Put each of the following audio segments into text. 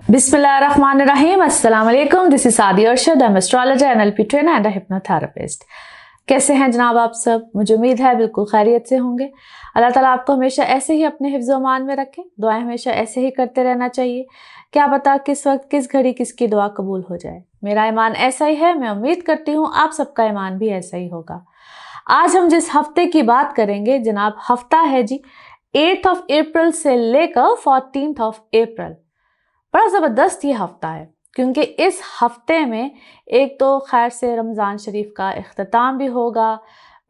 बिस्मिल्लाहिर्रहमानिर्रहीम। अस्सलाम वालेकुम। दिस इज सादी Arshad, I am astrologer, NLP trainer and hypnotherapist. कैसे हैं जनाब आप सब? मुझे उम्मीद है बिल्कुल खैरियत से होंगे। अल्लाह ताला आपको हमेशा ऐसे ही अपने हिफ्ज़ व अमान में रखे। दुआएं हमेशा ऐसे ही करते रहना चाहिए। क्या पता किस वक्त किस घड़ी किसकी दुआ कबूल हो जाए। मेरा ईमान ऐसा ही है, मैं उम्मीद करती हूँ आप सबका ईमान भी ऐसा ही होगा। आज हम जिस हफ्ते की बात करेंगे जनाब, हफ्ता है जी 8 अप्रैल से लेकर 14 अप्रैल। बड़ा ज़बरदस्त ये हफ्ता है क्योंकि इस हफ्ते में एक तो खैर से रमज़ान शरीफ का इख्तिताम भी होगा।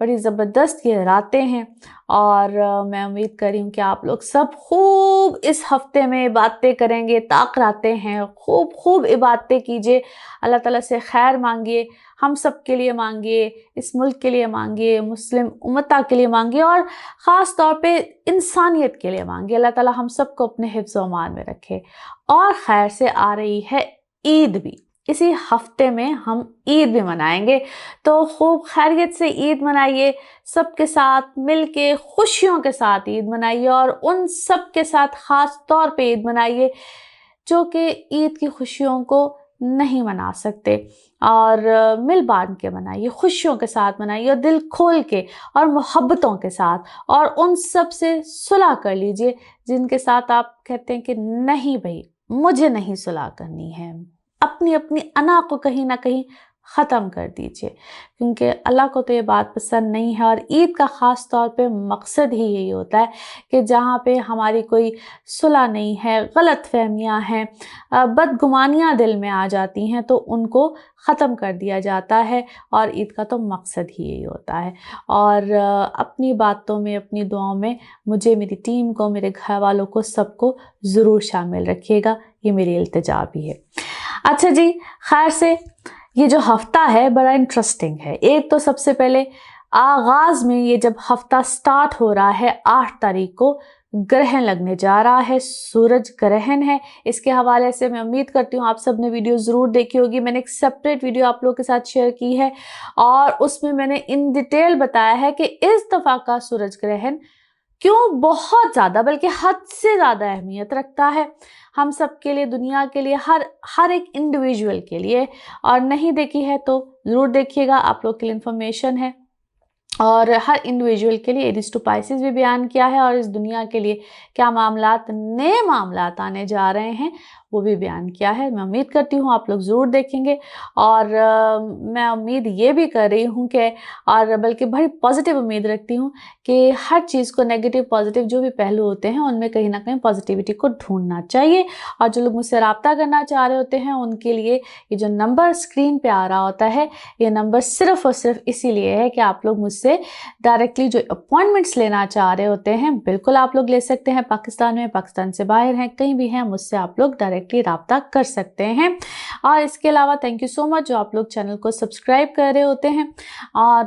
बड़ी ज़बरदस्त ये रातें हैं और मैं उम्मीद कर रही हूँ कि आप लोग सब खूब इस हफ्ते में इबादतें करेंगे। ताक रातें हैं, खूब खूब इबादतें कीजिए, अल्लाह ताला से खैर मांगिए, हम सब के लिए मांगिए, इस मुल्क के लिए मांगिए, मुस्लिम उम्मता के लिए मांगिए और ख़ास तौर पे इंसानियत के लिए मांगिए। अल्लाह ताला हम सबको अपने हिफ्ज़ व अमान में रखे। और खैर से आ रही है ईद भी, इसी हफ्ते में हम ईद भी मनाएंगे, तो खूब खैरियत से ईद मनाइए, सबके साथ मिलके खुशियों के साथ ईद मनाइए और उन सब के साथ ख़ास तौर पे ईद मनाइए जो कि ईद की खुशियों को नहीं मना सकते। और मिल बांट के मनाइए, खुशियों के साथ मनाइए और दिल खोल के और मोहब्बतों के साथ, और उन सब से सुलह कर लीजिए जिनके साथ आप कहते हैं कि नहीं भाई मुझे नहीं सुलह करनी है। अपनी अपनी अना को कहीं ना कहीं ख़त्म कर दीजिए क्योंकि अल्लाह को तो ये बात पसंद नहीं है। और ईद का ख़ास तौर पे मकसद ही यही होता है कि जहाँ पे हमारी कोई सुलह नहीं है, गलत फहमियाँ हैं, बदगुमानियाँ दिल में आ जाती हैं, तो उनको ख़त्म कर दिया जाता है। और ईद का तो मकसद ही यही होता है। और अपनी बातों में, अपनी दुआओं में मुझे, मेरी टीम को, मेरे घर वालों को, सबको ज़रूर शामिल रखिएगा, ये मेरी इल्तिजा भी है। अच्छा जी, खैर से ये जो हफ्ता है बड़ा इंटरेस्टिंग है। एक तो सबसे पहले आगाज में ये जब हफ्ता स्टार्ट हो रहा है 8 तारीख को ग्रहण लगने जा रहा है, सूरज ग्रहण है। इसके हवाले से मैं उम्मीद करती हूँ आप सब ने वीडियो ज़रूर देखी होगी। मैंने एक सेपरेट वीडियो आप लोगों के साथ शेयर की है और उसमें मैंने इन डिटेल बताया है कि इस दफ़ा का सूरज ग्रहण क्यों बहुत ज़्यादा, बल्कि हद से ज़्यादा अहमियत रखता है हम सब के लिए, दुनिया के लिए, हर एक इंडिविजुअल के लिए। और नहीं देखी है तो ज़रूर देखिएगा, आप लोग के लिए इन्फॉर्मेशन है। और हर इंडिविजुअल के लिए एरीज टू पाइसेस भी बयान किया है और इस दुनिया के लिए क्या मामलात, नए मामलात आने जा रहे हैं वो भी बयान किया है। मैं उम्मीद करती हूँ आप लोग ज़रूर देखेंगे। और मैं उम्मीद ये भी कर रही हूँ कि, और बल्कि बड़ी पॉजिटिव उम्मीद रखती हूँ कि हर चीज़ को नेगेटिव पॉजिटिव जो भी पहलू होते हैं उनमें कहीं ना कहीं पॉजिटिविटी को ढूंढना चाहिए। और जो लोग मुझसे रब्ता करना चाह रहे होते हैं उनके लिए ये जो नंबर स्क्रीन पे आ रहा होता है, ये नंबर सिर्फ और सिर्फ इसीलिए है कि आप लोग मुझसे डायरेक्टली जो अपॉइंटमेंट्स लेना चाह रहे होते हैं बिल्कुल आप लोग ले सकते हैं। पाकिस्तान में, पाकिस्तान से बाहर हैं, कहीं भी हैं, मुझसे आप लोग डायरेक्टली रब्ता कर सकते हैं। और इसके अलावा थैंक यू सो मच जो आप लोग चैनल को सब्सक्राइब कर रहे होते हैं और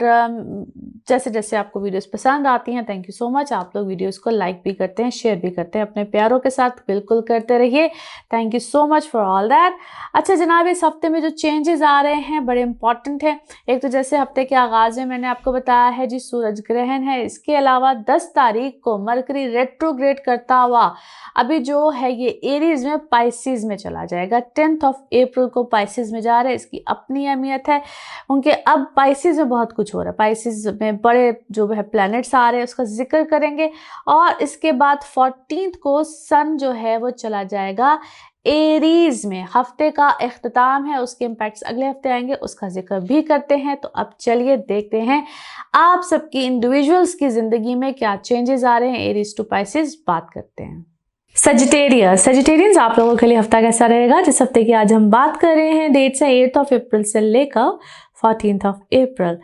जैसे जैसे आपको वीडियोस पसंद आती हैं, थैंक यू सो मच आप लोग वीडियोस को लाइक भी करते हैं, शेयर भी करते हैं अपने प्यारों के साथ, बिल्कुल करते रहिए। Thank you so much for all that. अच्छा जनाब, इस हफ्ते में जो चेंजेस आ रहे हैं बड़े इंपॉर्टेंट हैं। एक तो जैसे हफ्ते के आगाज़ में मैंने आपको बताया है जी सूरज ग्रहण है। इसके अलावा 10 तारीख को मरकरी रेट्रोग्रेड करता हुआ अभी जो है ये एरीज में पाइसेस में चला जाएगा। 10 अप्रैल को पाइसेस में जा रहा है, इसकी अपनी अहमियत है क्योंकि अब पाइसेस में बहुत कुछ हो रहा है। पाइसेस में बड़े जो है प्लैनेट्स आ रहे हैं उसका जिक्र करेंगे। और इसके बाद 14 को सन जो है वो चला जाएगा एरीज में। हफ्ते का इख्तिताम है, उसके इम्पैक्ट्स अगले हफ्ते आएंगे, उसका जिक्र भी करते हैं। तो अब चलिए देखते हैं आप सबकी इंडिविजुअल्स की जिंदगी में क्या चेंजेस आ रहे हैं। एरीज टू पाइसेस बात करते हैं। सजिटेरियंस आप लोगों के लिए हफ्ता कैसा रहेगा? जिस हफ्ते की आज हम बात कर रहे हैं, डेट्स है 8 अप्रैल से लेकर 14 अप्रैल।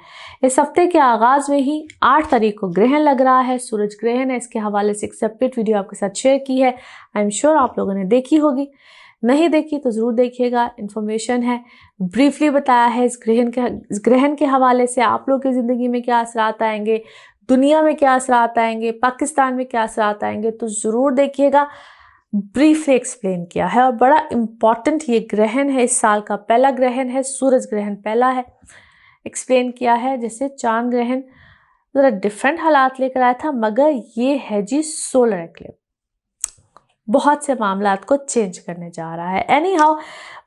इस हफ्ते के आगाज में ही 8 तारीख को ग्रहण लग रहा है, सूरज ग्रहण है। इसके हवाले से एक सेपरेट वीडियो आपके साथ शेयर की है, आई एम श्योर आप लोगों ने देखी होगी। नहीं देखी तो ज़रूर देखिएगा, इन्फॉर्मेशन है, ब्रीफली बताया है इस ग्रहण के हवाले से आप लोग की ज़िंदगी में क्या असरात आएंगे, दुनिया में क्या असरात आएंगे, पाकिस्तान में क्या असरात आएंगे, तो ज़रूर देखिएगा। ब्रीफली एक्सप्लेन किया है और बड़ा इम्पॉर्टेंट ये ग्रहण है, इस साल का पहला ग्रहण है, सूरज ग्रहण पहला है। एक्सप्लेन किया है जैसे चांद ग्रहण ज़रा डिफरेंट हालात लेकर आया था, मगर ये है जी सोलर एक्लिप्स। बहुत से मामलात को चेंज करने जा रहा है। एनी हाउ,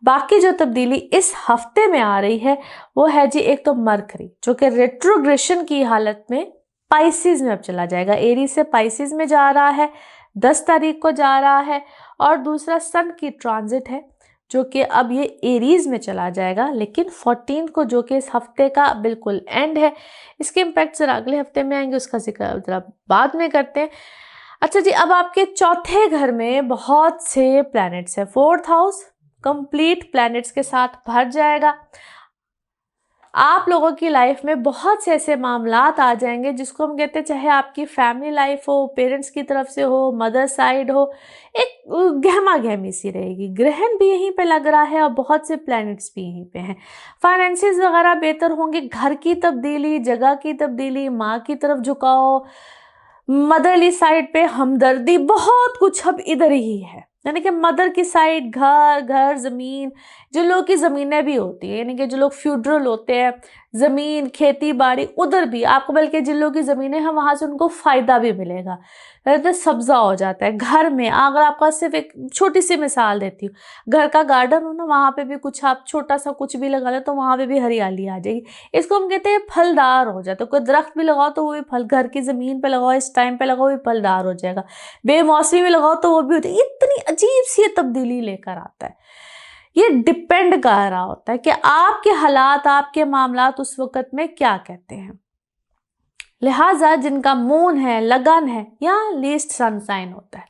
बाकी जो तब्दीली इस हफ्ते में आ रही है वो है जी, एक तो मरकरी जो कि रेट्रोग्रेशन की हालत में पाइसिस में अब चला जाएगा, एरीज से पाइसिस में जा रहा है, 10 तारीख को जा रहा है। और दूसरा सन की ट्रांजिट है जो कि अब ये एरीज में चला जाएगा, लेकिन 14 को जो कि इस हफ्ते का बिल्कुल एंड है। इसके इम्पैक्ट जरा अगले हफ्ते में आएंगे, उसका जिक्र जरा बाद में करते हैं। अच्छा जी, अब आपके चौथे घर में बहुत से प्लैनेट्स हैं, 4th हाउस कंप्लीट प्लैनेट्स के साथ भर जाएगा। आप लोगों की लाइफ में बहुत से ऐसे मामलात आ जाएंगे जिसको हम कहते हैं, चाहे आपकी फैमिली लाइफ हो, पेरेंट्स की तरफ से हो, मदर साइड हो, एक गहमा गहमी सी रहेगी। ग्रहण भी यहीं पे लग रहा है और बहुत से प्लैनेट्स भी यहीं पे हैं। फाइनेंसेस वगैरह बेहतर होंगे, घर की तब्दीली, जगह की तब्दीली, माँ की तरफ झुकाव, मदरली साइड पे हमदर्दी, बहुत कुछ अब इधर ही है। यानी कि मदर की साइड घर ज़मीन, जिन लोगों की ज़मीनें भी होती है, यानी कि जो लोग फ्यूडरल होते हैं, ज़मीन खेती बाड़ी, उधर भी आपको, बल्कि जिन लोगों की ज़मीनें हैं वहाँ से उनको फ़ायदा भी मिलेगा, तो सब्ज़ा हो जाता है घर में। अगर आपका सिर्फ एक छोटी सी मिसाल देती हूँ, घर का गार्डन हो ना, वहाँ पे भी कुछ आप छोटा सा कुछ भी लगा लो तो वहाँ पे भी हरियाली आ जाएगी। इसको हम कहते हैं फलदार हो जाता है। कोई दरख्त भी लगाओ तो वो भी फल, घर की ज़मीन पे लगाओ, इस टाइम पे लगाओ, भी फलदार हो जाएगा। बेमौसमी में लगाओ तो वो भी हो जाएगी। इतनी अजीब सी तब्दीली लेकर आता है। ये डिपेंड कर रहा होता है कि आपके हालात, आपके मामलात उस वक्त में क्या कहते हैं। लिहाजा जिनका मून है, लगन है, या लीस्ट सन साइन होता है।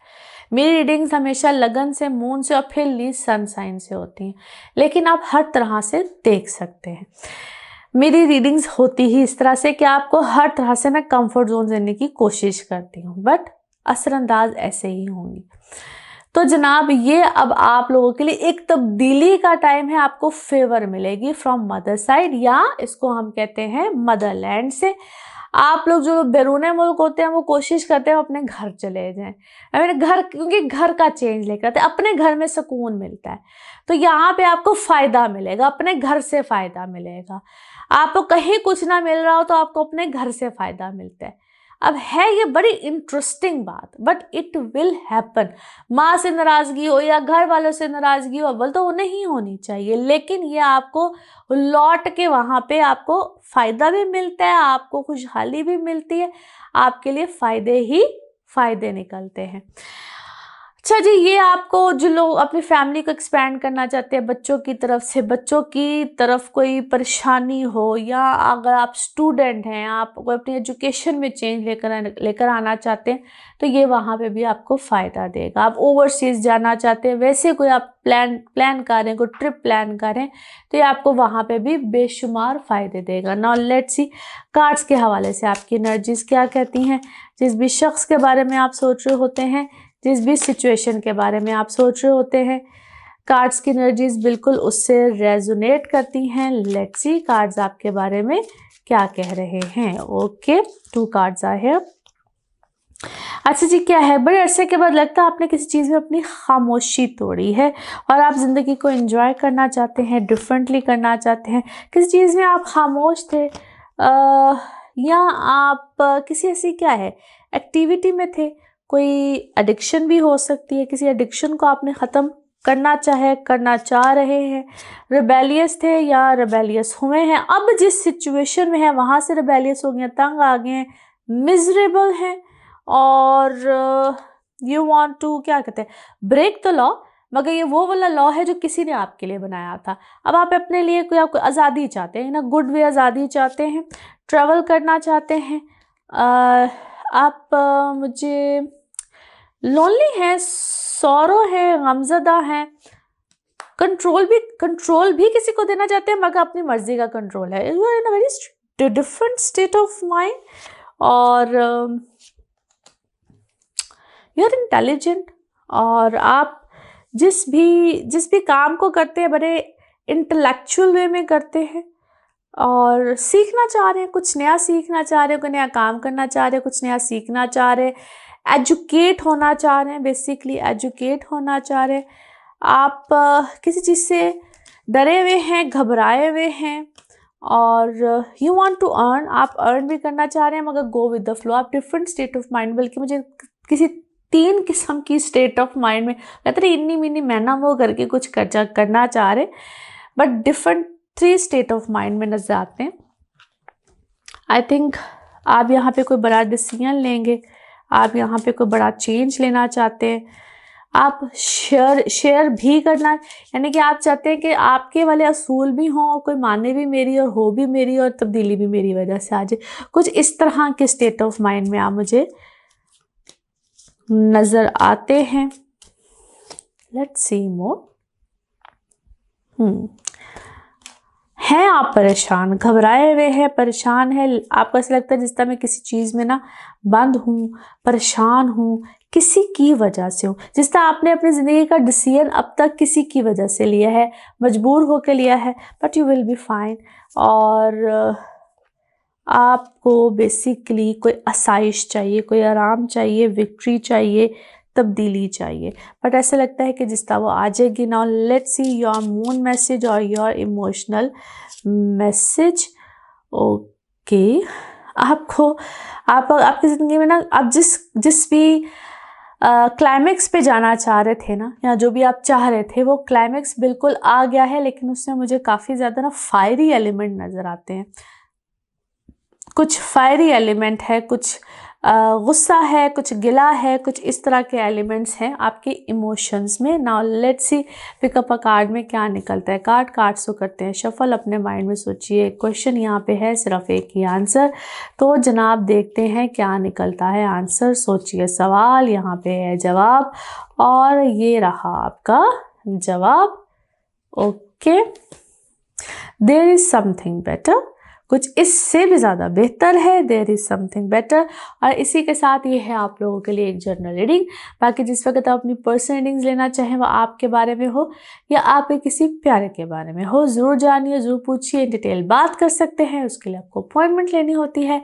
मेरी रीडिंग्स हमेशा लगन से, मून से और फिर लीस्ट सन साइन से होती हैं, लेकिन आप हर तरह से देख सकते हैं। मेरी रीडिंग्स होती ही इस तरह से कि आपको हर तरह से मैं कंफर्ट जोन देने की कोशिश करती हूँ, बट असरअंदाज ऐसे ही होंगी। तो जनाब, ये अब आप लोगों के लिए एक तब्दीली का टाइम है। आपको फेवर मिलेगी फ्रॉम मदर साइड, या इसको हम कहते हैं मदरलैंड से। आप लोग जो बैरूने मुल्क होते हैं वो कोशिश करते हैं अपने घर चले जाएं, मेरे घर, क्योंकि घर का चेंज लेकर आते हैं, अपने घर में सुकून मिलता है। तो यहाँ पे आपको फ़ायदा मिलेगा, अपने घर से फ़ायदा मिलेगा। आपको कहीं कुछ ना मिल रहा हो तो आपको अपने घर से फ़ायदा मिलता है। अब है ये बड़ी इंटरेस्टिंग बात, बट इट विल हैपन। माँ से नाराज़गी हो या घर वालों से नाराज़गी हो, अव्वल तो वो नहीं होनी चाहिए, लेकिन ये आपको लौट के वहाँ पे आपको फ़ायदा भी मिलता है, आपको खुशहाली भी मिलती है, आपके लिए फ़ायदे ही फ़ायदे निकलते हैं। अच्छा जी, ये आपको जो लोग अपनी फैमिली को एक्सपैंड करना चाहते हैं, बच्चों की तरफ से, बच्चों की तरफ कोई परेशानी हो, या अगर आप स्टूडेंट हैं, आप कोई अपनी एजुकेशन में चेंज लेकर आना चाहते हैं, तो ये वहाँ पे भी आपको फ़ायदा देगा। आप ओवरसीज़ जाना चाहते हैं, वैसे कोई आप प्लान कर रहे हैं, कोई ट्रिप प्लान कर रहे हैं, तो ये आपको वहाँ पे भी बेशुमार फ़ायदे देगा। नाउ लेट्स सी, कार्ड्स के हवाले से आपकी एनर्जीज़ क्या कहती हैं। जिस भी शख्स के बारे में आप सोच रहे होते हैं, जिस भी सिचुएशन के बारे में आप सोच रहे होते हैं, कार्ड्स की एनर्जीज बिल्कुल उससे रेजोनेट करती हैं। लेट्स सी कार्ड्स आपके बारे में क्या कह रहे हैं। ओके, 2 कार्ड्स आए हैं। अच्छा जी, क्या है, बड़े अरसे के बाद लगता है आपने किसी चीज़ में अपनी खामोशी तोड़ी है और आप ज़िंदगी को एंजॉय करना चाहते हैं, डिफरेंटली करना चाहते हैं। किसी चीज़ में आप खामोश थे, या आप किसी ऐसी क्या है एक्टिविटी में थे। कोई एडिक्शन भी हो सकती है, किसी एडिक्शन को आपने ख़त्म करना चाह रहे हैं। रिबेलियस थे या रिबेलियस हुए हैं, अब जिस सिचुएशन में है वहाँ से रिबेलियस हो गए, तंग आ गए हैं, मिजरेबल हैं, और यू वांट टू, क्या कहते हैं, ब्रेक द लॉ। मगर ये वो वाला लॉ है जो किसी ने आपके लिए बनाया था। अब आप अपने लिए कोई आपको आज़ादी चाहते हैं ना, गुड वे आज़ादी चाहते हैं, ट्रैवल करना चाहते हैं। आप मुझे लोनली हैं, सौरो है, गमज़दा हैं, कंट्रोल भी किसी को देना चाहते हैं, मगर अपनी मर्जी का कंट्रोल है। You are in a very different state of mind, और यू आर इंटेलिजेंट, और आप जिस भी काम को करते हैं बड़े इंटेलेक्चुअल वे में करते हैं, और सीखना चाह रहे हैं, कुछ नया सीखना चाह रहे हैं, कोई नया काम करना चाह रहे हैं, कुछ नया सीखना चाह रहे हैं, एजुकेट होना चाह रहे हैं, बेसिकली एजुकेट होना चाह रहे हैं। आप किसी चीज़ से डरे हुए हैं, घबराए हुए हैं, और यू वांट टू अर्न, आप अर्न भी करना चाह रहे हैं, मगर गो विद द फ्लो। आप डिफरेंट स्टेट ऑफ माइंड, बल्कि मुझे किसी 3 किस्म की स्टेट ऑफ माइंड में कहते हैं, इन्नी मिनी मैना वो करके कुछ करना चाह रहे, but different 3 state of mind में नजर आते हैं। आई थिंक आप यहाँ पे कोई बड़ा डिसीजन लेंगे, आप यहाँ पे कोई बड़ा चेंज लेना चाहते हैं, आप शेयर भी करना, यानी कि आप चाहते हैं कि आपके वाले असूल भी हों और कोई माने भी मेरी और हो भी मेरी और तब्दीली भी मेरी वजह से आ जाए। कुछ इस तरह के स्टेट ऑफ माइंड में आप मुझे नजर आते हैं। लेट्स सी मोर। हैं आप परेशान, घबराए हुए हैं, परेशान है, आपको ऐसा लगता है जिस तरह मैं किसी चीज़ में ना बंद हूँ, परेशान हूँ, किसी की वजह से हूँ, जिस तरह आपने अपनी ज़िंदगी का डिसीजन अब तक किसी की वजह से लिया है, मजबूर होकर लिया है, but you will be fine. और आपको बेसिकली कोई आसाइश चाहिए, कोई आराम चाहिए, विक्ट्री चाहिए, तब्दीली चाहिए, बट ऐसा लगता है कि जिस तरह वो आ जाएगी। Now let's see your moon message और योर इमोशनल मैसेज। ओके, आपकी ज़िंदगी में ना आप जिस भी क्लाइमेक्स पे जाना चाह रहे थे ना, या जो भी आप चाह रहे थे, वो क्लाइमेक्स बिल्कुल आ गया है, लेकिन उसमें मुझे काफ़ी ज़्यादा ना फायरी एलिमेंट नज़र आते हैं। कुछ फायरी एलिमेंट है, कुछ गुस्सा है, कुछ गिला है, कुछ इस तरह के एलिमेंट्स हैं आपके इमोशंस में। Now let's see pick up a card में क्या निकलता है। कार्ड्स को करते हैं शफल, अपने माइंड में सोचिए। क्वेश्चन यहाँ पे है, सिर्फ एक ही आंसर, तो जनाब देखते हैं क्या निकलता है आंसर। सोचिए सवाल, यहाँ पे है जवाब, और ये रहा आपका जवाब। Okay, there is something better, कुछ इससे भी ज़्यादा बेहतर है, देयर इज़ समथिंग बेटर। और इसी के साथ ये है आप लोगों के लिए एक जर्नल रीडिंग। बाकी जिस वक्त आप अपनी पर्सनल रीडिंग्स लेना चाहें, वह आपके बारे में हो या आपके किसी प्यारे के बारे में हो, ज़रूर जानिए, ज़रूर पूछिए, डिटेल बात कर सकते हैं। उसके लिए आपको अपॉइंटमेंट लेनी होती है।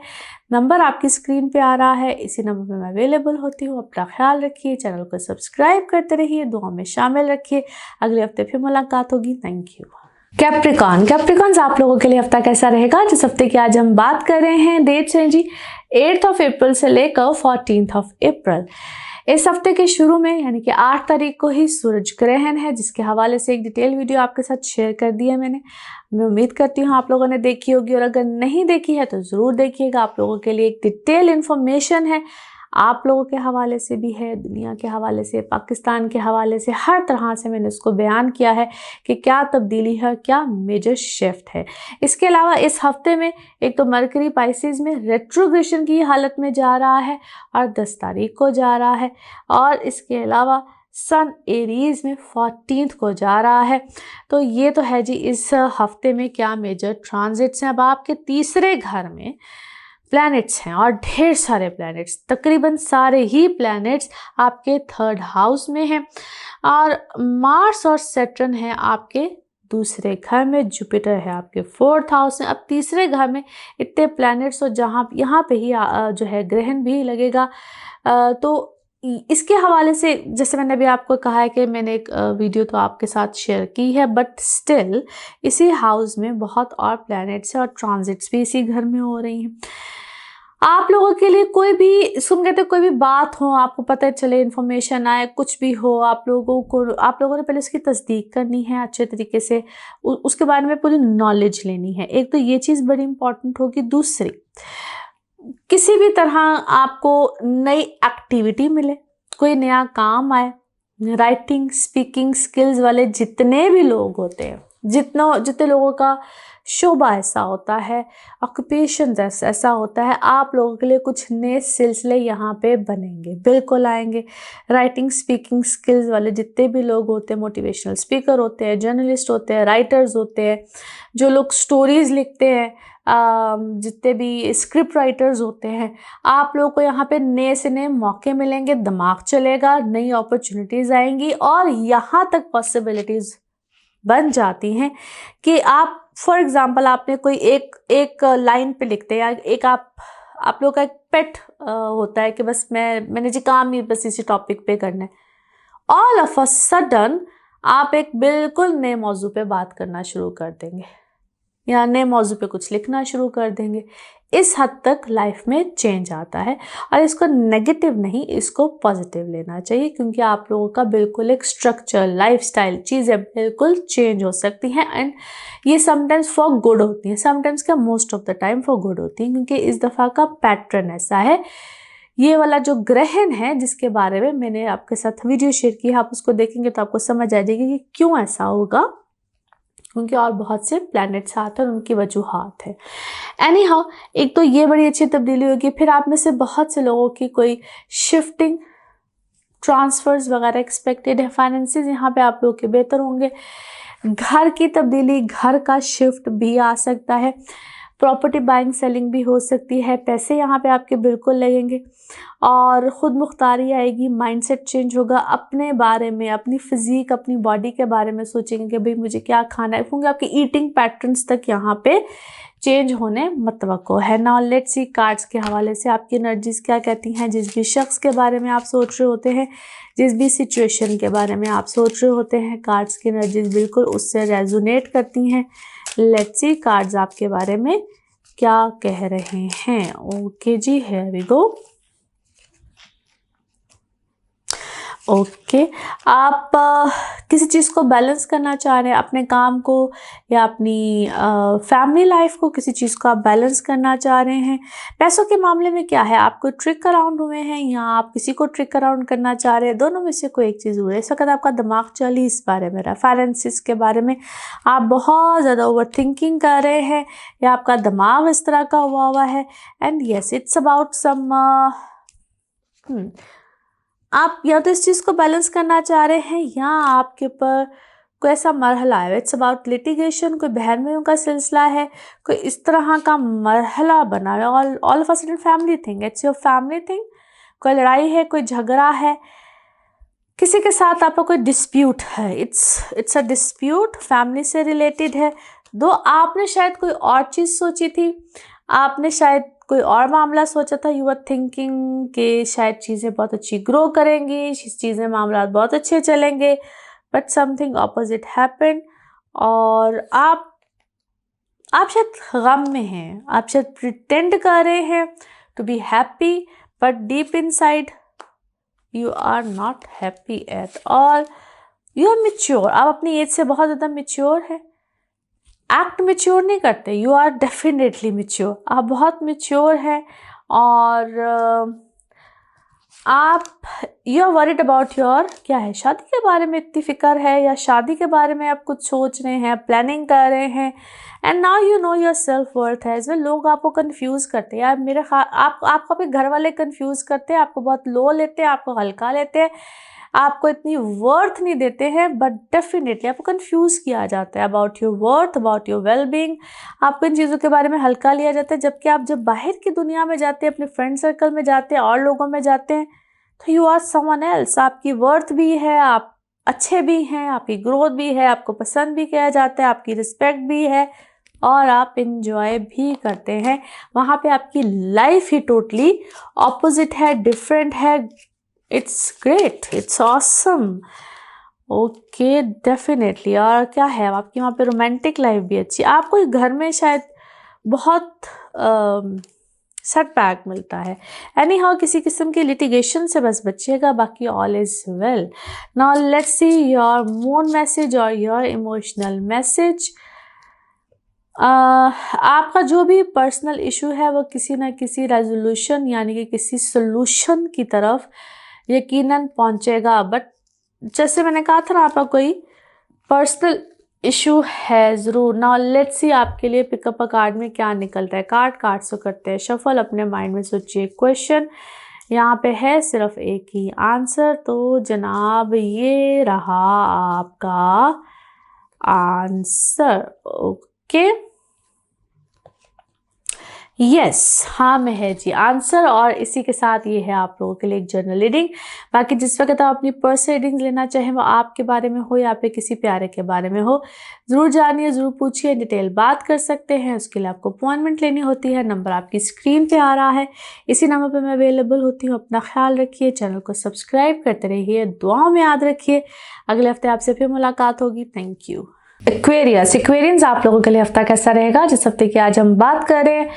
नंबर आपकी स्क्रीन पे आ रहा है, इसी नंबर पे मैं अवेलेबल होती हूँ। अपना ख्याल रखिए, चैनल को सब्सक्राइब करते रहिए, दुआ में शामिल रखिए। अगले हफ्ते फिर मुलाकात होगी। Thank you. कैप्रिकॉन्स आप लोगों के लिए हफ्ता कैसा रहेगा? जिस हफ्ते की आज हम बात कर रहे हैं, डेट्स हैं जी 8 अप्रैल से लेकर 14 अप्रैल। इस हफ्ते के शुरू में यानी कि 8 तारीख को ही सूरज ग्रहण है, जिसके हवाले से एक डिटेल वीडियो आपके साथ शेयर कर दी है मैंने। मैं उम्मीद करती हूँ आप लोगों ने देखी होगी, और अगर नहीं देखी है तो ज़रूर देखिएगा। आप लोगों के लिए एक डिटेल इन्फॉर्मेशन है, आप लोगों के हवाले से भी है, दुनिया के हवाले से, पाकिस्तान के हवाले से, हर तरह से मैंने उसको बयान किया है कि क्या तब्दीली है, क्या मेजर शिफ्ट है। इसके अलावा इस हफ्ते में एक तो मरकरी पाइसेस में रेट्रोग्रेशन की हालत में जा रहा है और 10 तारीख को जा रहा है, और इसके अलावा सन एरीज में 14 को जा रहा है। तो ये तो है जी इस हफ्ते में क्या मेजर ट्रांजिट्स हैं। अब आपके तीसरे घर में प्लैनेट्स हैं, और ढेर सारे प्लैनेट्स, तकरीबन सारे ही प्लैनेट्स आपके 3rd हाउस में हैं, और मार्स और सैटर्न है आपके दूसरे घर में, जुपिटर है आपके 4th हाउस में। अब तीसरे घर में इतने प्लैनेट्स, और जहाँ यहाँ पे ही जो है ग्रहण भी लगेगा। तो इसके हवाले से जैसे मैंने अभी आपको कहा है कि मैंने एक वीडियो तो आपके साथ शेयर की है, बट स्टिल इसी हाउस में बहुत और प्लैनेट्स हैं और ट्रांजिट्स भी इसी घर में हो रही हैं। आप लोगों के लिए कोई भी सुन कहते कोई भी बात हो, आपको पता चले, इन्फॉर्मेशन आए, कुछ भी हो, आप लोगों ने पहले उसकी तस्दीक करनी है अच्छे तरीके से, उसके बारे में पूरी नॉलेज लेनी है। एक तो ये चीज़ बड़ी इंपॉर्टेंट होगी। दूसरी, किसी भी तरह आपको नई एक्टिविटी मिले, कोई नया काम आए, राइटिंग स्पीकिंग स्किल्स वाले जितने भी लोग होते हैं, जितने लोगों का शोबा ऐसा होता है, ऑक्यूपेशन ऐसा होता है, आप लोगों के लिए कुछ नए सिलसिले यहाँ पे बनेंगे, बिल्कुल आएंगे। राइटिंग स्पीकिंग स्किल्स वाले जितने भी लोग होते हैं, मोटिवेशनल स्पीकर होते हैं, जर्नलिस्ट होते हैं, राइटर्स होते हैं, जो लोग स्टोरीज लिखते हैं, जितने भी स्क्रिप्ट राइटर्स होते हैं, आप लोगों को यहाँ पे नए से नए मौके मिलेंगे, दिमाग चलेगा, नई अपॉर्चुनिटीज़ आएंगी, और यहाँ तक पॉसिबिलिटीज़ बन जाती हैं कि आप फॉर एग्जांपल आपने कोई एक लाइन पे लिखते हैं, या एक आप लोग का एक पेट होता है कि बस मैंने जी काम ही बस इसी टॉपिक पे करना है। ऑल ऑफ अ सडन आप एक बिल्कुल नए मौजू पे बात करना शुरू कर देंगे, या नए मौजू पे कुछ लिखना शुरू कर देंगे। इस हद तक लाइफ में चेंज आता है। और इसको नेगेटिव नहीं, इसको पॉजिटिव लेना चाहिए, क्योंकि आप लोगों का बिल्कुल एक स्ट्रक्चर, लाइफस्टाइल, चीज़ें बिल्कुल चेंज हो सकती हैं। एंड ये समटाइम्स फॉर गुड होती हैं, समटाइम्स क्या most of the time for good होती हैं, क्योंकि इस दफ़ा का पैटर्न ऐसा है। ये वाला जो ग्रहण है जिसके बारे में मैंने आपके साथ वीडियो शेयर की है, आप उसको देखेंगे तो आपको समझ आ जाएगी कि क्यों ऐसा होगा, क्योंकि और बहुत से प्लैनेट्स आते हैं और उनकी वजूहात है। एनी हाउ, एक तो ये बड़ी अच्छी तब्दीली होगी। फिर आप में से बहुत से लोगों की कोई शिफ्टिंग, ट्रांसफर्स वगैरह एक्सपेक्टेड है। फाइनेंसेस यहाँ पे आप लोगों के बेहतर होंगे। घर की तब्दीली, घर का शिफ्ट भी आ सकता है। प्रॉपर्टी बाइंग सेलिंग भी हो सकती है। पैसे यहाँ पे आपके बिल्कुल लगेंगे और ख़ुद मुख्तारी आएगी। माइंडसेट चेंज होगा। अपने बारे में, अपनी फिज़ीक, अपनी बॉडी के बारे में सोचेंगे कि भाई मुझे क्या खाना है, क्योंकि आपकी ईटिंग पैटर्न्स तक यहाँ पे चेंज होने मतवक्को है। नाउ लेट्स सी कार्ड्स के हवाले से आपकी एनर्जीज क्या कहती हैं। जिस भी शख्स के बारे में आप सोच रहे होते हैं, जिस भी सिचुएशन के बारे में आप सोच रहे होते हैं, कार्ड्स की एनर्जीज बिल्कुल उससे रेजोनेट करती हैं। लेट्स सी कार्ड्स आपके बारे में क्या कह रहे हैं। Okay ji, here we go. Okay, आप किसी चीज़ को बैलेंस करना चाह रहे हैं, अपने काम को या अपनी फैमिली लाइफ को, किसी चीज़ को आप बैलेंस करना चाह रहे हैं। पैसों के मामले में क्या है, आप कोई ट्रिक अराउंड हुए हैं या आप किसी को ट्रिक अराउंड करना चाह रहे हैं। दोनों में से कोई एक चीज़ हुई है। इस वक्त आपका दिमाग चल ही इस बारे में रहा, फाइनेंसिस के बारे में आप बहुत ज़्यादा ओवर थिंकिंग कर रहे हैं या आपका दिमाग इस तरह का हुआ है। And yes, it's about some आप या तो इस चीज़ को बैलेंस करना चाह रहे हैं या आपके ऊपर कोई ऐसा मरहला है। इट्स अबाउट लिटिगेशन, कोई बहन भाइयों का सिलसिला है, कोई इस तरह का मरहला बना है। All of a sudden family thing, it's your family thing. कोई लड़ाई है, कोई झगड़ा है, किसी के साथ आपका कोई डिस्प्यूट है। इट्स अ डिस्प्यूट, फैमिली से रिलेटेड है। दो आपने शायद कोई और चीज़ सोची थी, आपने शायद कोई और मामला सोचा था। यू आर थिंकिंग कि शायद चीज़ें बहुत अच्छी ग्रो करेंगी, चीज़ें मामला बहुत अच्छे चलेंगे, बट समथिंग ऑपोजिट हैपेंड। और आप शायद गम में हैं, आप शायद प्रिटेंड कर रहे हैं to be happy, but deep inside you are not happy at all. You are mature, आप अपनी एज से बहुत ज़्यादा मैच्योर है। एक्ट मैच्योर नहीं करते, यू आर डेफिनेटली मैच्योर, आप बहुत मैच्योर हैं। और आप you are worried about your क्या है, शादी के बारे में इतनी फ़िक्र है या शादी के बारे में आप कुछ सोच रहे हैं, प्लानिंग कर रहे हैं। And now you know your self worth है। इसमें लोग आपको कंफ्यूज करते हैं यार, आपको अपने घर वाले कंफ्यूज करते हैं, आपको बहुत लो लेते हैं, आपको हल्का लेते हैं, आपको इतनी वर्थ नहीं देते हैं, बट डेफिनेटली आपको कंफ्यूज किया जाता है about your worth, about your well being. आपको इन चीज़ों के बारे में हल्का लिया जाता है, जबकि आप जब बाहर की दुनिया में जाते हैं, अपने फ्रेंड सर्कल में जाते हैं और लोगों में जाते हैं, तो यू आर समवन एल्स। आपकी वर्थ भी है, आप अच्छे भी हैं, आपकी ग्रोथ भी है, आपको पसंद भी किया जाता है, आपकी रिस्पेक्ट भी है और आप इंजॉय भी करते हैं। वहाँ पे आपकी लाइफ ही टोटली ऑपोजिट है, डिफरेंट है। It's great, it's awesome. Okay, definitely. और क्या है, आपकी वहाँ पे रोमांटिक लाइफ भी अच्छी। आपको घर में शायद बहुत सेटबैक मिलता है। एनी हाउ, किसी किस्म की लिटिगेशन से बस बचिएगा, बाकी all is well. Now let's see your moon message और योर इमोशनल मैसेज। आपका जो भी पर्सनल इशू है वो किसी न किसी रेजोल्यूशन यानी कि किसी सोल्यूशन की तरफ यकीनन पहुंचेगा। बट जैसे मैंने कहा था ना, आपका कोई पर्सनल इशू है ज़रूर। नाउ लेट्स सी आपके लिए पिकअप अ कार्ड में क्या निकलता है। कार्ड से करते हैं शफल। अपने माइंड में सोचिए क्वेश्चन, यहाँ पे है सिर्फ एक ही आंसर। तो जनाब ये रहा आपका आंसर। ओके, यस, हाँ में है जी आंसर। और इसी के साथ ये है आप लोगों के लिए एक जर्नल रीडिंग। बाकी जिस वक्त आप अपनी पर्सनल रीडिंग लेना चाहें, वो आपके बारे में हो या पे किसी प्यारे के बारे में हो, ज़रूर जानिए, ज़रूर पूछिए, डिटेल बात कर सकते हैं। उसके लिए आपको अपॉइंटमेंट लेनी होती है। नंबर आपकी स्क्रीन पे आ रहा है, इसी नंबर पर मैं अवेलेबल होती हूँ। अपना ख्याल रखिए, चैनल को सब्सक्राइब करते रहिए, दुआओं में याद रखिए। अगले हफ्ते आपसे फिर मुलाकात होगी। Thank you. एक्वेरियस, एक्वेरियंस आप लोगों के लिए हफ्ता कैसा रहेगा? जिस हफ्ते की आज हम बात करें,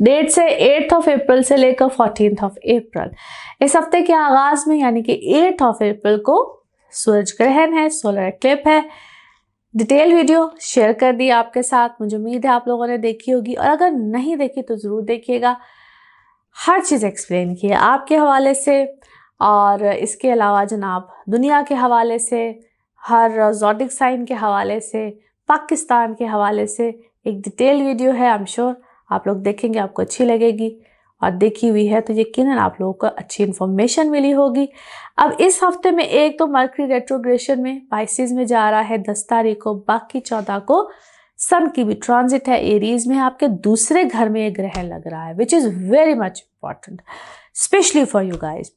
डेट से 8 अप्रैल से लेकर 14 अप्रैल। इस हफ्ते के आगाज में यानी कि 8 अप्रैल को सूरज ग्रहण है, सोलर एक्लिप्स है। डिटेल वीडियो शेयर कर दी आपके साथ, मुझे उम्मीद है आप लोगों ने देखी होगी, और अगर नहीं देखी तो ज़रूर देखिएगा। हर चीज़ एक्सप्लेन की है आपके हवाले से, और इसके अलावा जनाब दुनिया के हवाले से, हर ज़ोडिक साइन के हवाले से, पाकिस्तान के हवाले से एक डिटेल वीडियो है। आई एम श्योर आप लोग देखेंगे, आपको अच्छी लगेगी, और देखी हुई है तो यकीनन आप लोगों को अच्छी इन्फॉर्मेशन मिली होगी। अब इस हफ्ते में एक तो मरकरी रेट्रोग्रेशन में पाइसिस में जा रहा है 10 तारीख को, बाकी 14 को सन की भी ट्रांजिट है एरीज में, आपके दूसरे घर में एक ग्रहण लग रहा है, which is very much important specially for you guys,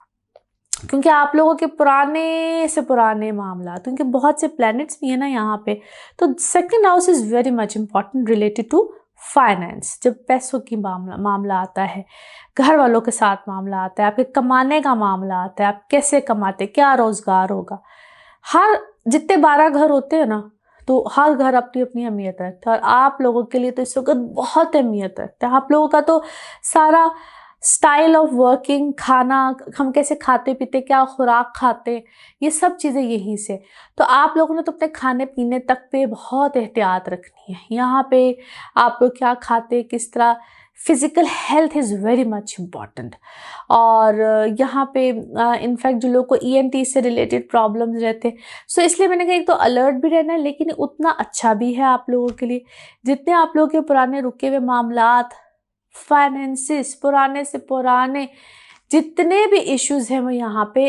क्योंकि आप लोगों के पुराने से पुराने मामला, क्योंकि बहुत से प्लैनेट्स भी है ना यहाँ पे, तो second house is very much important related to finance. जब पैसों की मामला आता है, घर वालों के साथ मामला आता है, आपके कमाने का मामला आता है, आप कैसे कमाते, क्या रोजगार होगा। हर जितने 12 घर होते हैं ना, तो हर घर अपनी अपनी अहमियत रखता है, और आप लोगों के लिए तो इस वक्त बहुत अहमियत रखता है। आप लोगों का तो सारा स्टाइल ऑफ वर्किंग, खाना, हम कैसे खाते पीते, क्या खुराक खाते, ये सब चीज़ें यहीं से। तो आप लोगों ने तो अपने खाने पीने तक पे बहुत एहतियात रखनी है। यहाँ पे आप लोग क्या खाते, किस तरह, physical health is very much important. और यहाँ पे इनफैक्ट जो लोग को ENT से रिलेटेड प्रॉब्लम्स रहते हैं, सो इसलिए मैंने कहा एक तो अलर्ट भी रहना है, लेकिन उतना अच्छा भी है आप लोगों के लिए। जितने आप लोगों के पुराने रुके हुए मामलात, फाइनेंसिस, पुराने से पुराने जितने भी इश्यूज हैं, वो यहाँ पे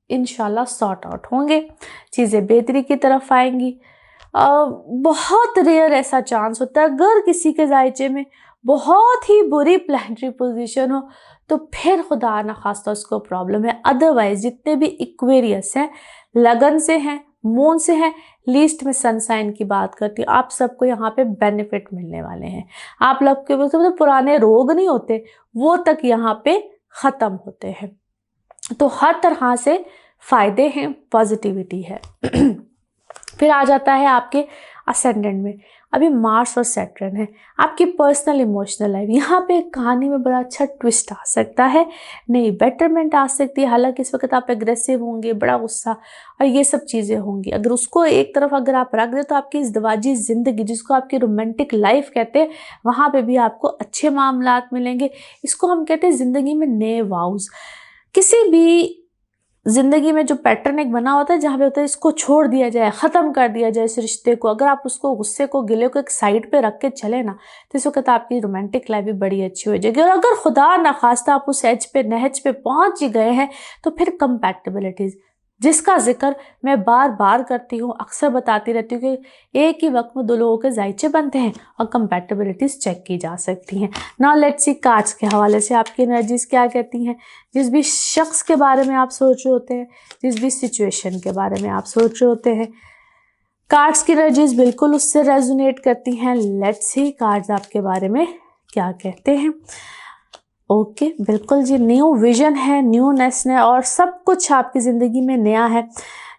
इंशाल्लाह सॉर्ट आउट होंगे, चीज़ें बेहतरी की तरफ आएंगी। बहुत रेयर ऐसा चांस होता है, अगर किसी के जायचे में बहुत ही बुरी प्लानिटरी पोजीशन हो तो फिर खुदा न खास्ता उसको प्रॉब्लम है। अदरवाइज जितने भी इक्वेरियस हैं, लगन से हैं, मून से हैं, लीस्ट में सनसाइन की बात करती हूँ, आप सबको यहाँ पे बेनिफिट मिलने वाले हैं। आप लोग के तो पुराने रोग नहीं होते, वो तक यहाँ पे ख़त्म होते हैं। तो हर तरह से फ़ायदे हैं, पॉजिटिविटी है। फिर आ जाता है आपके असेंडेंट में, अभी मार्स और सैटर्न है, आपकी पर्सनल इमोशनल लाइफ। यहाँ पे कहानी में बड़ा अच्छा ट्विस्ट आ सकता है, नई बेटरमेंट आ सकती है। हालांकि इस वक्त आप एग्रेसिव होंगे, बड़ा गुस्सा और ये सब चीज़ें होंगी। अगर उसको एक तरफ अगर आप रख दें तो आपकी इज़्दिवाजी ज़िंदगी, जिसको आपकी रोमांटिक लाइफ कहते हैं, वहाँ पर भी आपको अच्छे मामलात मिलेंगे। इसको हम कहते हैं ज़िंदगी में नए वाउज। किसी भी ज़िंदगी में जो पैटर्न एक बना होता है, जहाँ पे होता है इसको छोड़ दिया जाए, ख़त्म कर दिया जाए इस रिश्ते को, अगर आप उसको, गुस्से को, गिले को एक साइड पे रख के चले ना, तो इस वक्त आपकी रोमांटिक लाइफ भी बड़ी अच्छी हो जाएगी। और अगर खुदा न खास्ता आप उस एज पे, नहज पे पहुँच ही गए हैं, तो फिर कंपैटिबिलिटीज़, जिसका जिक्र मैं बार बार करती हूँ, अक्सर बताती रहती हूँ कि एक ही वक्त में दो लोगों के जायचे बनते हैं और कंपैटिबिलिटीज़ चेक की जा सकती हैं। नाउ लेट्स सी कार्ड्स के हवाले से आपकी एनर्जीज क्या कहती हैं। जिस भी शख्स के बारे में आप सोच रहे होते हैं, जिस भी सिचुएशन के बारे में आप सोच रहे होते हैं, कार्ड्स की एनर्जीज बिल्कुल उससे रेजोनेट करती हैं। लेट्स सी कार्ड्स आपके बारे में क्या कहते हैं। ओके, बिल्कुल जी, न्यू विजन है, न्यूनेस है, और सब कुछ आपकी ज़िंदगी में नया है।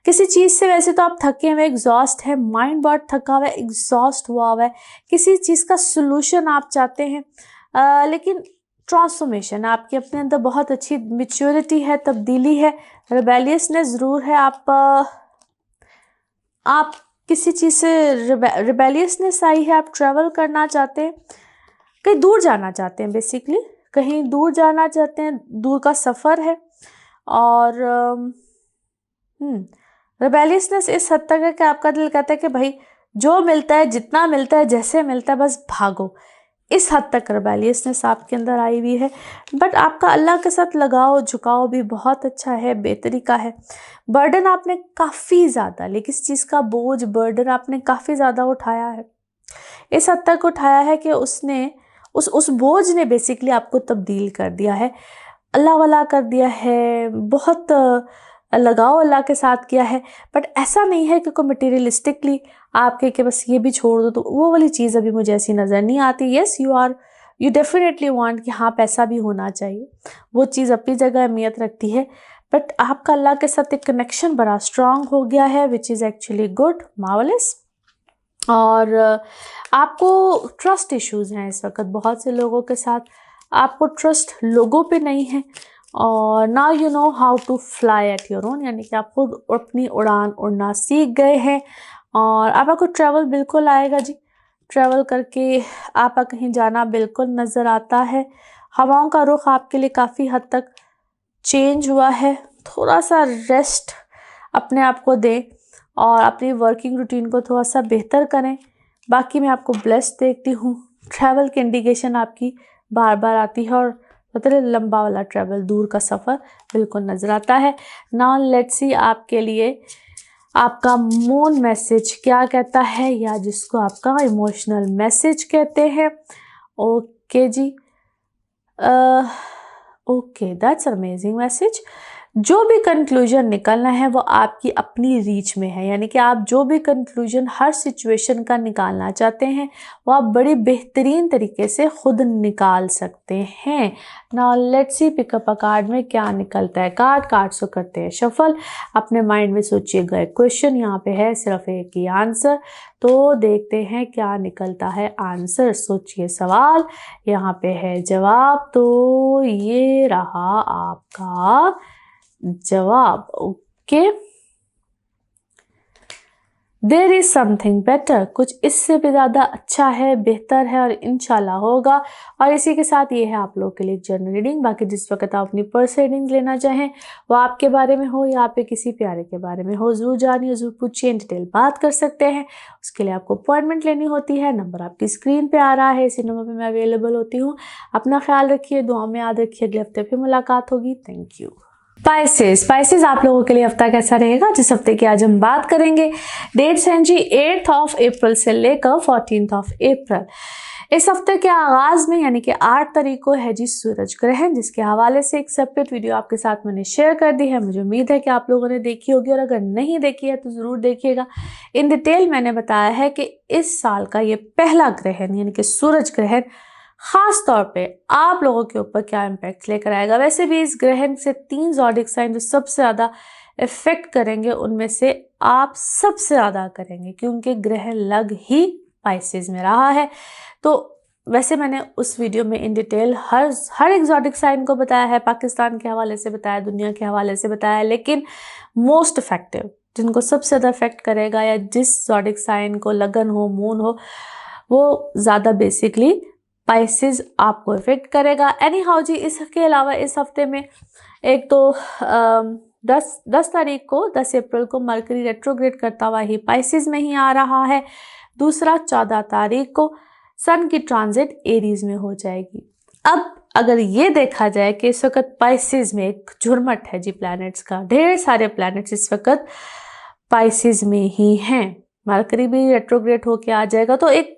किसी चीज़ से वैसे तो आप थके हुए, एग्जॉस्ट है, माइंड बहुत थका हुआ है, एग्जॉस्ट हुआ हुआ है। किसी चीज़ का सोल्यूशन आप चाहते हैं, लेकिन ट्रांसफॉर्मेशन आपके अपने अंदर बहुत अच्छी मैच्योरिटी है, तब्दीली है, रिबेलियसनेस ज़रूर है। आप किसी चीज़ से रिबेलियसनेस आई है, आप ट्रैवल करना चाहते हैं, कहीं दूर जाना चाहते हैं, बेसिकली कहीं दूर जाना चाहते हैं, दूर का सफ़र है। और रिबेलियसनेस इस हद तक है कि आपका दिल कहता है कि भाई जो मिलता है, जितना मिलता है, जैसे मिलता है, बस भागो। इस हद तक रिबेलियसनेस आपके अंदर आई हुई है। बट आपका अल्लाह के साथ लगाव झुकाव भी बहुत अच्छा है, बेहतरी का है। बर्डन आपने काफ़ी ज़्यादा, लेकिन इस चीज़ का बोझ, बर्डन आपने काफ़ी ज़्यादा उठाया है, इस हद तक उठाया है कि उसने उस बोझ ने बेसिकली आपको तब्दील कर दिया है, अल्लाह वाला कर दिया है, बहुत लगाव अल्लाह के साथ किया है। बट ऐसा नहीं है कि कोई मटीरियलिस्टिकली आपके कि बस ये भी छोड़ दो, तो वो वाली चीज़ अभी मुझे ऐसी नज़र नहीं आती। येस, यू डेफिनेटली वांट कि हाँ पैसा भी होना चाहिए, वो चीज़ अपनी जगह अहमियत रखती है। बट आपका अल्लाह के साथ एक कनेक्शन बड़ा स्ट्रांग हो गया है, which is actually good, marvellous. और आपको ट्रस्ट इश्यूज़ हैं इस वक्त बहुत से लोगों के साथ। आपको ट्रस्ट लोगों पे नहीं है और now you know how to fly at your own, यानी कि आप खुद अपनी उड़ान उड़ना सीख गए हैं। और आपको ट्रैवल बिल्कुल आएगा जी, ट्रैवल करके आपका कहीं जाना बिल्कुल नज़र आता है। हवाओं का रुख आपके लिए काफ़ी हद तक चेंज हुआ है। थोड़ा सा रेस्ट अपने आप को दें और अपनी वर्किंग रूटीन को थोड़ा सा बेहतर करें। बाकी मैं आपको ब्लेस्ड देखती हूँ। ट्रैवल की इंडिकेशन आपकी बार बार आती है और मतलब लंबा वाला ट्रैवल, दूर का सफ़र बिल्कुल नज़र आता है। नाउ लेट्स सी आपके लिए आपका मून मैसेज क्या कहता है, या जिसको आपका इमोशनल मैसेज कहते हैं। Okay ji, okay that's amazing message. जो भी कंक्लूजन निकलना है वो आपकी अपनी रीच में है, यानी कि आप जो भी कंक्लूजन हर सिचुएशन का निकालना चाहते हैं वो आप बड़ी बेहतरीन तरीके से खुद निकाल सकते हैं। Now let's see pick up a card में क्या निकलता है। कार्ड्स को करते हैं शफल। अपने माइंड में सोचिएगा एक क्वेश्चन, यहाँ पे है सिर्फ एक ही आंसर, तो देखते हैं क्या निकलता है आंसर। सोचिए सवाल, यहाँ पे है जवाब, तो ये रहा आपका जवाब। Okay, there is something better, कुछ इससे भी ज़्यादा अच्छा है, बेहतर है और इंशाल्लाह होगा। और इसी के साथ ये है आप लोग के लिए जनरल रीडिंग। बाकी जिस वक्त आप अपनी पर्सनल रीडिंग लेना चाहें, वो आपके बारे में हो या आपके किसी प्यारे के बारे में हो, ज़रूर जानिए, ज़रूर पूछिए, इन डिटेल बात कर सकते हैं। उसके लिए आपको अपॉइंटमेंट लेनी होती है। नंबर आपकी स्क्रीन पर आ रहा है, इसी नंबर पर मैं अवेलेबल होती हूँ। अपना ख्याल रखिए, दुआ में याद रखिए। अगले हफ्ते फिर मुलाकात होगी। Thank you. स्पाइसेस आप लोगों के लिए हफ्ता कैसा रहेगा, जिस हफ्ते की आज हम बात करेंगे। डेट्स हैं जी 8 अप्रैल से लेकर 14 अप्रैल। इस हफ्ते के आगाज में यानी कि 8 तारीख को है जी सूरज ग्रहण, जिसके हवाले से एक सेपरेट वीडियो आपके साथ मैंने शेयर कर दी है। मुझे उम्मीद है कि आप लोगों ने देखी होगी, और अगर नहीं देखी है तो ज़रूर देखिएगा। इन डिटेल मैंने बताया है कि इस साल का ये पहला ग्रहण यानी कि सूरज ग्रहण खास तौर पे आप लोगों के ऊपर क्या इम्पैक्ट लेकर आएगा। वैसे भी इस ग्रहण से 3 ज़ोडिक साइन जो सबसे ज़्यादा इफेक्ट करेंगे, उनमें से आप सबसे ज़्यादा करेंगे क्योंकि ग्रहण लग ही पाइसेस में रहा है। तो वैसे मैंने उस वीडियो में इन डिटेल हर एक ज़ोडिक साइन को बताया है, पाकिस्तान के हवाले से बताया, दुनिया के हवाले से बताया, लेकिन मोस्ट इफेक्टिव जिनको सबसे ज़्यादा इफेक्ट करेगा या जिस ज़ोडिक साइन को लगन हो, मून हो, वो ज़्यादा बेसिकली पाइसेस आपको इफेक्ट करेगा। एनी हाउ जी, इसके अलावा इस हफ्ते में एक तो 10 तारीख को 10 अप्रैल को मरकरी रेट्रोग्रेड करता हुआ ही पाइसेस में ही आ रहा है। दूसरा 14 तारीख को सन की ट्रांजिट एरीज में हो जाएगी। अब अगर ये देखा जाए कि इस वक्त पाइसेस में एक झुरमट है जी प्लैनेट्स का, ढेर सारे प्लैनेट्स इस वक्त पाइसेस में ही हैं। मरकरी भी रेट्रोग्रेड होके आ जाएगा, तो एक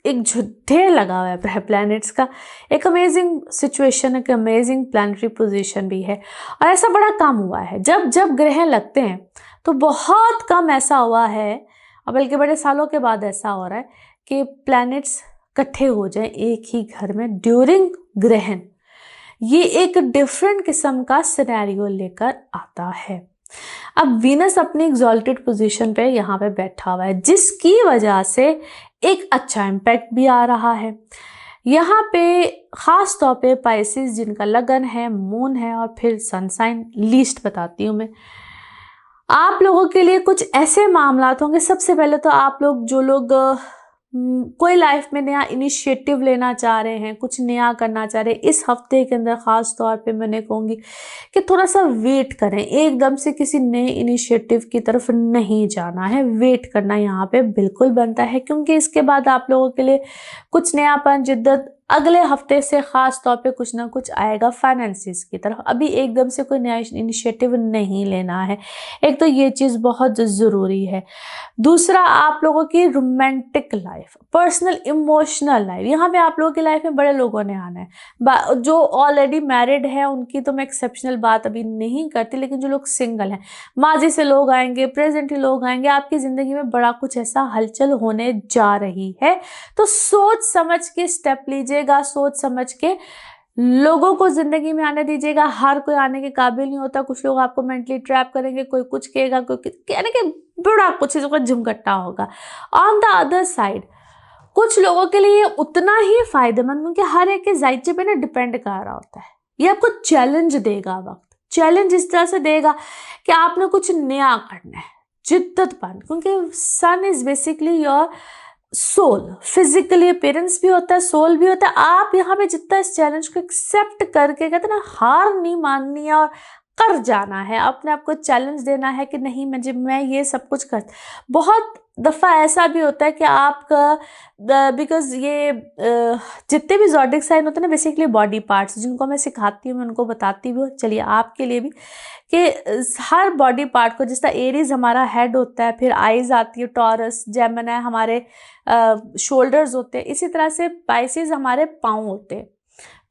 ढेर लगा हुआ है प्लैनेट्स का। एक अमेजिंग सिचुएशन, एक अमेजिंग प्लानिटरी पोजीशन भी है। और ऐसा बड़ा काम हुआ है, जब ग्रहण लगते हैं तो बहुत कम ऐसा हुआ है, और बल्कि बड़े सालों के बाद ऐसा हो रहा है कि प्लैनेट्स इकट्ठे हो जाएं एक ही घर में ड्यूरिंग ग्रहण। ये एक डिफरेंट किस्म का सिनेरियो लेकर आता है। अब वीनस अपनी एग्जॉल्टेड पोजीशन पे यहाँ पे बैठा हुआ है, जिसकी वजह से एक अच्छा इम्पैक्ट भी आ रहा है। यहाँ पे ख़ास तौर पे पाइसेस जिनका लगन है, मून है और फिर सनसाइन लीस्ट बताती हूँ मैं आप लोगों के लिए। कुछ ऐसे मामलात होंगे, सबसे पहले तो आप लोग जो लोग कोई लाइफ में नया इनिशिएटिव लेना चाह रहे हैं, कुछ नया करना चाह रहे हैं, इस हफ्ते के अंदर ख़ास तौर पे मैंने कहूँगी कि थोड़ा सा वेट करें। एकदम से किसी नए इनिशिएटिव की तरफ नहीं जाना है, वेट करना यहाँ पे बिल्कुल बनता है, क्योंकि इसके बाद आप लोगों के लिए कुछ नयापन, जिद्दत अगले हफ्ते से ख़ास तौर पे कुछ ना कुछ आएगा फाइनेंसिस की तरफ। अभी एकदम से कोई नया इनिशिएटिव नहीं लेना है, एक तो ये चीज़ बहुत ज़रूरी है। दूसरा, आप लोगों की romantic life, personal emotional life, यहाँ पे आप लोगों की लाइफ में बड़े लोगों ने आना है। जो ऑलरेडी मैरिड है उनकी तो मैं एक्सेप्शनल बात अभी नहीं करती, लेकिन जो लोग सिंगल हैं, माजी से लोग आएंगे, प्रेजेंटली लोग आएंगे, आपकी ज़िंदगी में बड़ा कुछ ऐसा हलचल होने जा रही है। तो सोच समझ के स्टेप लीजिएगा, सोच समझ के लोगों को जिंदगी में आने दीजिएगा, हर कोई आने के काबिल नहीं होता। कुछ लोग आपको मेंटली ट्रैप करेंगे, कोई कुछ कहेगा, कोई यानी कि बड़ा कुछ चीज़ों का झुमकट्टा होगा। ऑन द अदर साइड कुछ लोगों के लिए उतना ही फायदेमंद, क्योंकि हर एक के जायचे पे ना डिपेंड कर रहा होता है। ये आपको चैलेंज देगा, वक्त चैलेंज इस तरह से देगा कि आपने कुछ नया करना है, जिद्दतपन, क्योंकि sun is basically your soul. Physically appearance भी होता है, सोल भी होता है। आप यहाँ पे जितना इस चैलेंज को एक्सेप्ट करके, कहते हैं ना, हार नहीं माननी है और कर जाना है, अपने आप को चैलेंज देना है कि नहीं मैं ये सब कुछ कर। बहुत दफ़ा ऐसा भी होता है कि आपका बिकॉज ये जितने भी ज़ोडिक साइन होते हैं ना, बेसिकली बॉडी पार्ट्स जिनको मैं सिखाती हूँ, मैं उनको बताती भी हूँ, चलिए आपके लिए भी, कि हर बॉडी पार्ट को, जिस तरह एरीज हमारा हेड होता है, फिर आइज आती है, टॉरस, जेमिनी हमारे शोल्डर्स होते हैं, इसी तरह से पाइसेस हमारे पाँव होते हैं।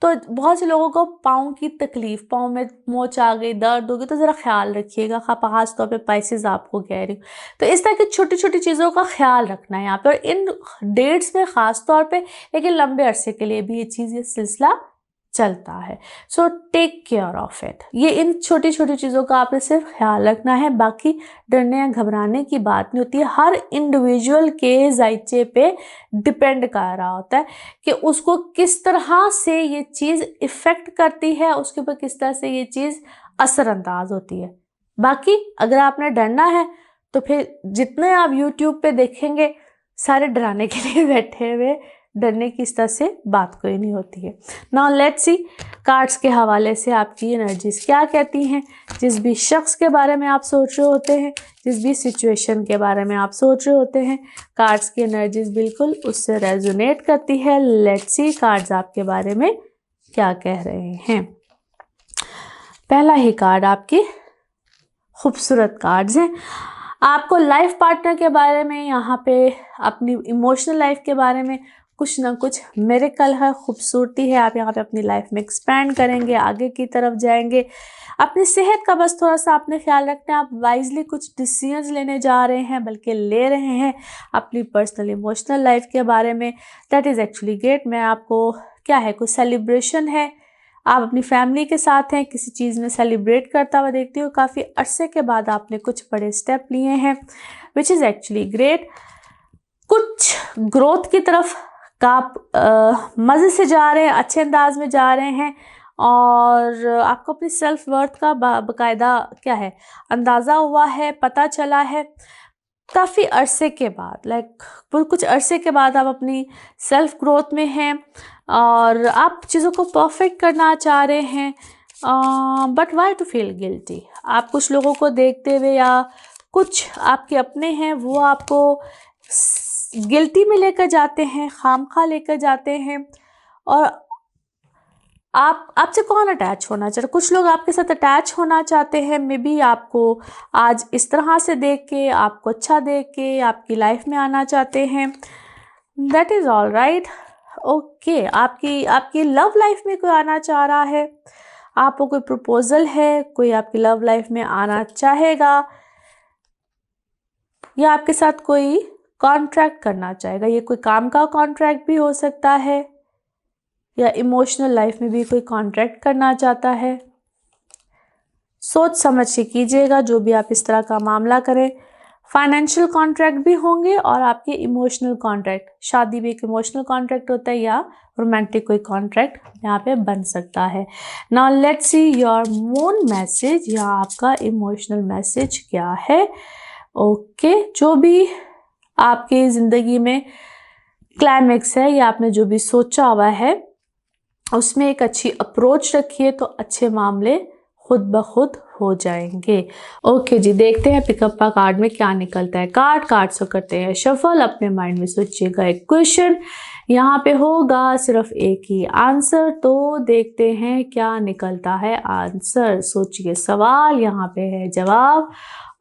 तो बहुत से लोगों को पाँव की तकलीफ, पाँव में मोच आ गई, दर्द होगी, तो ज़रा ख्याल रखिएगा, खास तौर पे पाइसेस आपको कह रही हूँ। तो इस तरह की छोटी छोटी चीज़ों का ख्याल रखना है यहाँ पे, और इन डेट्स में ख़ास तौर पे, लेकिन लंबे अरसे के लिए भी ये सिलसिला चलता है। So take care of it. ये इन छोटी छोटी चीज़ों का आपने सिर्फ ख्याल रखना है, बाकी डरने या घबराने की बात नहीं होती है। हर इंडिविजुअल के जायचे पे डिपेंड कर रहा होता है कि उसको किस तरह से ये चीज़ इफ़ेक्ट करती है, उसके ऊपर किस तरह से ये चीज़ असरअंदाज होती है। बाकी अगर आपने डरना है तो फिर जितने आप यूट्यूब पे देखेंगे, सारे डराने के लिए बैठे हुए, डरने की इस तरह से बात कोई नहीं होती है। नाउ लेट्स सी कार्ड्स के हवाले से आपकी एनर्जीज क्या कहती हैं। जिस भी शख्स के बारे में आप सोच रहे होते हैं, जिस भी सिचुएशन के बारे में आप सोच रहे होते हैं, कार्ड्स की एनर्जीज बिल्कुल उससे रेजोनेट करती है। लेट्स सी कार्ड्स आपके बारे में क्या कह रहे हैं। पहला ही कार्ड आपकी खूबसूरत कार्ड्स हैं। आपको लाइफ पार्टनर के बारे में, यहाँ पे अपनी इमोशनल लाइफ के बारे में कुछ ना कुछ मिरेकल है, खूबसूरती है। आप यहाँ पे अपनी लाइफ में एक्सपैंड करेंगे, आगे की तरफ जाएंगे। अपनी सेहत का बस थोड़ा सा आपने ख्याल रखना है। आप वाइजली कुछ डिसीजंस लेने जा रहे हैं, बल्कि ले रहे हैं अपनी पर्सनल इमोशनल लाइफ के बारे में। That is actually great. मैं आपको क्या है, कुछ सेलिब्रेशन है, आप अपनी फैमिली के साथ हैं, किसी चीज़ में सेलिब्रेट करता हुआ देखती हूँ। काफ़ी अरसे के बाद आपने कुछ बड़े स्टेप लिए हैं, विच इज़ एक्चुअली ग्रेट। कुछ ग्रोथ की तरफ आप मज़े से जा रहे हैं, अच्छे अंदाज में जा रहे हैं, और आपको अपनी सेल्फ वर्थ का बाकायदा क्या है अंदाज़ा हुआ है, पता चला है काफ़ी अरसे के बाद। लाइक कुछ अरसे के बाद आप अपनी सेल्फ ग्रोथ में हैं और आप चीज़ों को परफेक्ट करना चाह रहे हैं। But why to feel guilty. आप कुछ लोगों को देखते हुए, या कुछ आपके अपने हैं, वो आपको गिल्टी में लेकर जाते हैं, खामखा लेकर जाते हैं। और आपसे कौन अटैच होना चाहते, कुछ लोग आपके साथ अटैच होना चाहते हैं। मे बी आपको आज इस तरह से देख के, आपको अच्छा देख के आपकी लाइफ में आना चाहते हैं। That is all right, okay. आपकी लव लाइफ में कोई आना चाह रहा है, आपको कोई प्रपोजल है, कोई आपकी लव लाइफ में आना चाहेगा, या आपके साथ कोई कॉन्ट्रैक्ट करना चाहेगा। ये कोई काम का कॉन्ट्रैक्ट भी हो सकता है, या इमोशनल लाइफ में भी कोई कॉन्ट्रैक्ट करना चाहता है। सोच समझ के कीजिएगा जो भी आप इस तरह का मामला करें। फाइनेंशियल कॉन्ट्रैक्ट भी होंगे और आपके इमोशनल कॉन्ट्रैक्ट, शादी भी एक इमोशनल कॉन्ट्रैक्ट होता है, या रोमांटिक कोई कॉन्ट्रैक्ट यहाँ पे बन सकता है। Now let's see your moon message, या आपका इमोशनल मैसेज क्या है। ओके, जो भी आपकी ज़िंदगी में क्लाइमेक्स है, या आपने जो भी सोचा हुआ है, उसमें एक अच्छी अप्रोच रखिए तो अच्छे मामले खुद ब खुद हो जाएंगे। ओके जी, देखते हैं पिकअप का कार्ड में क्या निकलता है। कार्ड से करते हैं शफल। अपने माइंड में सोचिएगा एक क्वेश्चन, यहाँ पे होगा सिर्फ एक ही आंसर, तो देखते हैं क्या निकलता है आंसर। सोचिए सवाल, यहाँ पे है जवाब,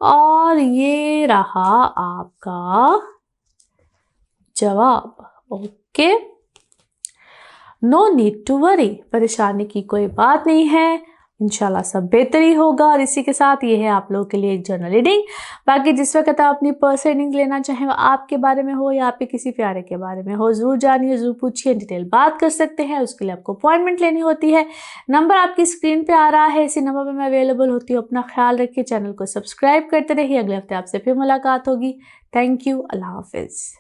और ये रहा आपका जवाब। Okay, no need to worry, परेशानी की कोई बात नहीं है। इंशाल्लाह सब बेहतर ही होगा। और इसी के साथ ये है आप लोगों के लिए एक जर्नल रीडिंग। बाकी जिस वक्त आप अपनी पर्सनल रीडिंग लेना चाहें, वो आपके बारे में हो या आपके किसी प्यारे के बारे में हो, ज़रूर जानिए, ज़रूर पूछिए, डिटेल बात कर सकते हैं। उसके लिए आपको अपॉइंटमेंट लेनी होती है। नंबर आपकी स्क्रीन पे आ रहा है, इसी नंबर पर मैं अवेलेबल होती हूँ। अपना ख्याल रखिए, चैनल को सब्सक्राइब करते रहिए। अगले हफ्ते आपसे फिर मुलाकात होगी। Thank you. अल्लाह हाफिज़।